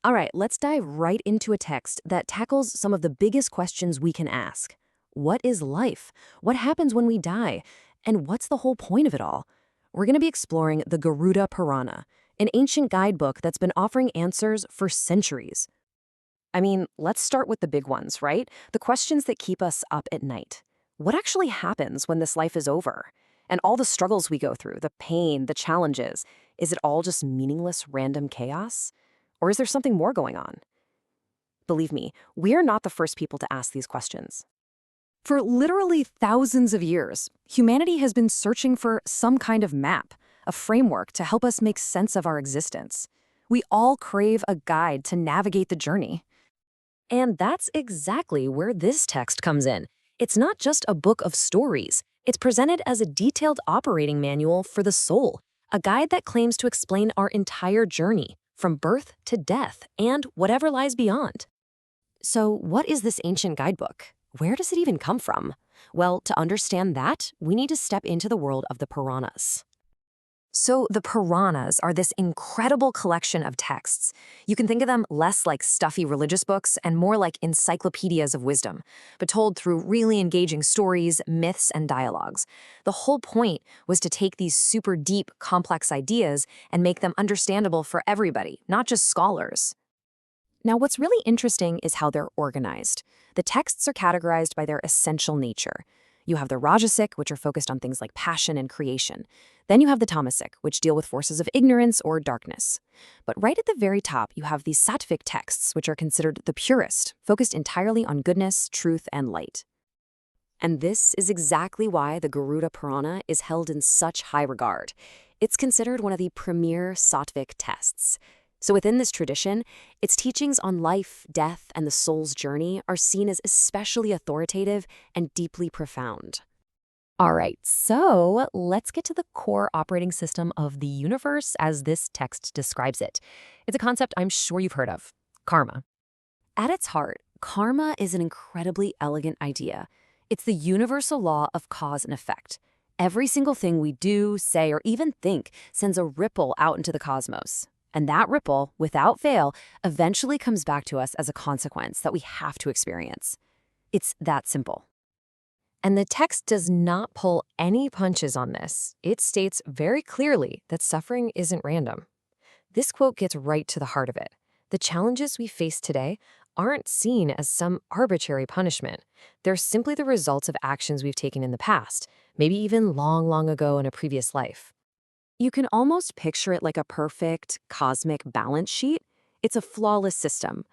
All right, let's dive right into a text that tackles some of the biggest questions we can ask. What is life? What happens when we die? And what's the whole point of it all? We're going to be exploring the Garuda Purana, an ancient guidebook that's been offering answers for centuries. I mean, let's start with the big ones, right? The questions that keep us up at night. What actually happens when this life is over? And all the struggles we go through, the pain, the challenges, is it all just meaningless, random chaos? Or is there something more going on? Believe me, we are not the first people to ask these questions. For literally thousands of years, humanity has been searching for some kind of map, a framework to help us make sense of our existence. We all crave a guide to navigate the journey. And that's exactly where this text comes in. It's not just a book of stories. It's presented as a detailed operating manual for the soul, a guide that claims to explain our entire journey, from birth to death, and whatever lies beyond. So what is this ancient guidebook? Where does it even come from? Well, to understand that, we need to step into the world of the Puranas. So the Puranas are this incredible collection of texts. You can think of them less like stuffy religious books and more like encyclopedias of wisdom, but told through really engaging stories, myths, and dialogues. The whole point was to take these super deep, complex ideas and make them understandable for everybody, not just scholars. Now, what's really interesting is how they're organized. The texts are categorized by their essential nature. You have the Rajasic, which are focused on things like passion and creation. Then you have the Tamasic, which deal with forces of ignorance or darkness. But right at the very top, you have these Sattvic texts, which are considered the purest, focused entirely on goodness, truth, and light. And this is exactly why the Garuda Purana is held in such high regard. It's considered one of the premier Sattvic texts. So within this tradition, its teachings on life, death, and the soul's journey are seen as especially authoritative and deeply profound. All right, so let's get to the core operating system of the universe as this text describes it. It's a concept I'm sure you've heard of: karma. At its heart, karma is an incredibly elegant idea. It's the universal law of cause and effect. Every single thing we do, say, or even think sends a ripple out into the cosmos. And that ripple, without fail, eventually comes back to us as a consequence that we have to experience. It's that simple. And the text does not pull any punches on this. It states very clearly that suffering isn't random. This quote gets right to the heart of it. The challenges we face today aren't seen as some arbitrary punishment. They're simply the results of actions we've taken in the past, maybe even long, long ago in a previous life. You can almost picture it like a perfect cosmic balance sheet. It's a flawless system.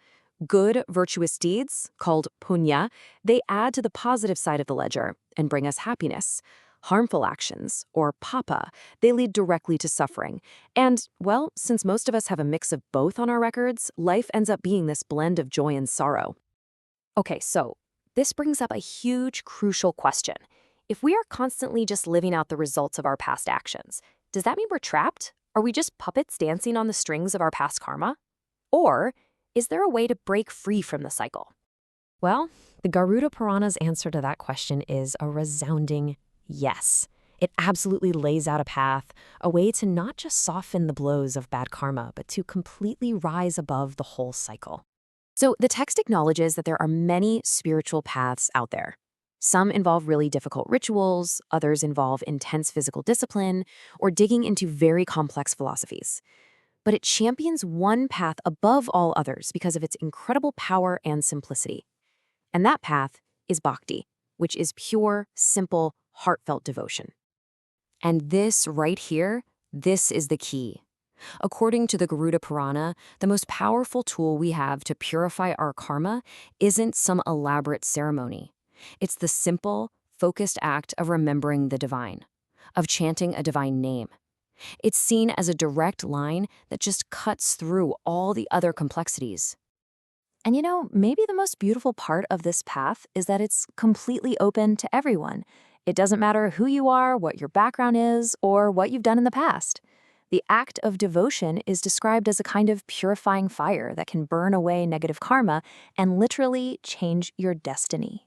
Good, virtuous deeds, called punya, they add to the positive side of the ledger and bring us happiness. Harmful actions, or papa, they lead directly to suffering. And, well, since most of us have a mix of both on our records, life ends up being this blend of joy and sorrow. Okay, so this brings up a huge, crucial question. If we are constantly just living out the results of our past actions, does that mean we're trapped? Are we just puppets dancing on the strings of our past karma? Or is there a way to break free from the cycle? Well, the Garuda Purana's answer to that question is a resounding yes. It absolutely lays out a path, a way to not just soften the blows of bad karma, but to completely rise above the whole cycle. So the text acknowledges that there are many spiritual paths out there. Some involve really difficult rituals, others involve intense physical discipline, or digging into very complex philosophies. But it champions one path above all others because of its incredible power and simplicity. And that path is bhakti, which is pure, simple, heartfelt devotion. And this right here, this is the key. According to the Garuda Purana, the most powerful tool we have to purify our karma isn't some elaborate ceremony. It's the simple, focused act of remembering the divine, of chanting a divine name. It's seen as a direct line that just cuts through all the other complexities. And maybe the most beautiful part of this path is that it's completely open to everyone. It doesn't matter who you are, what your background is, or what you've done in the past. The act of devotion is described as a kind of purifying fire that can burn away negative karma and literally change your destiny.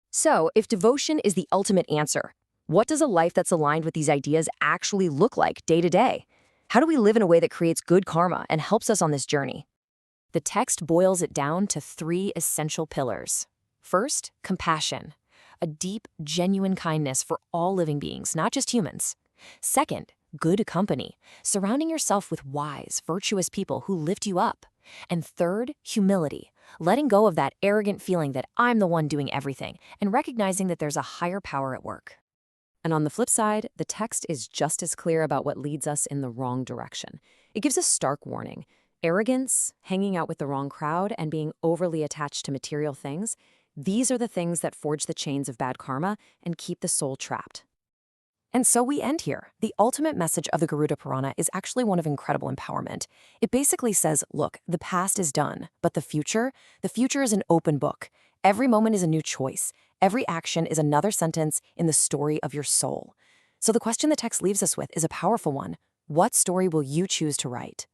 So, if devotion is the ultimate answer, what does a life that's aligned with these ideas actually look like day to day? How do we live in a way that creates good karma and helps us on this journey? The text boils it down to 3 essential pillars. First, compassion, a deep, genuine kindness for all living beings, not just humans. Second, good company, surrounding yourself with wise, virtuous people who lift you up. And third, humility, letting go of that arrogant feeling that I'm the one doing everything and recognizing that there's a higher power at work. And on the flip side, the text is just as clear about what leads us in the wrong direction. It gives a stark warning. Arrogance, hanging out with the wrong crowd, and being overly attached to material things, these are the things that forge the chains of bad karma and keep the soul trapped. And so we end here. The ultimate message of the Garuda Purana is actually one of incredible empowerment. It basically says, look, the past is done, but the future is an open book. Every moment is a new choice. Every action is another sentence in the story of your soul. So the question the text leaves us with is a powerful one. What story will you choose to write?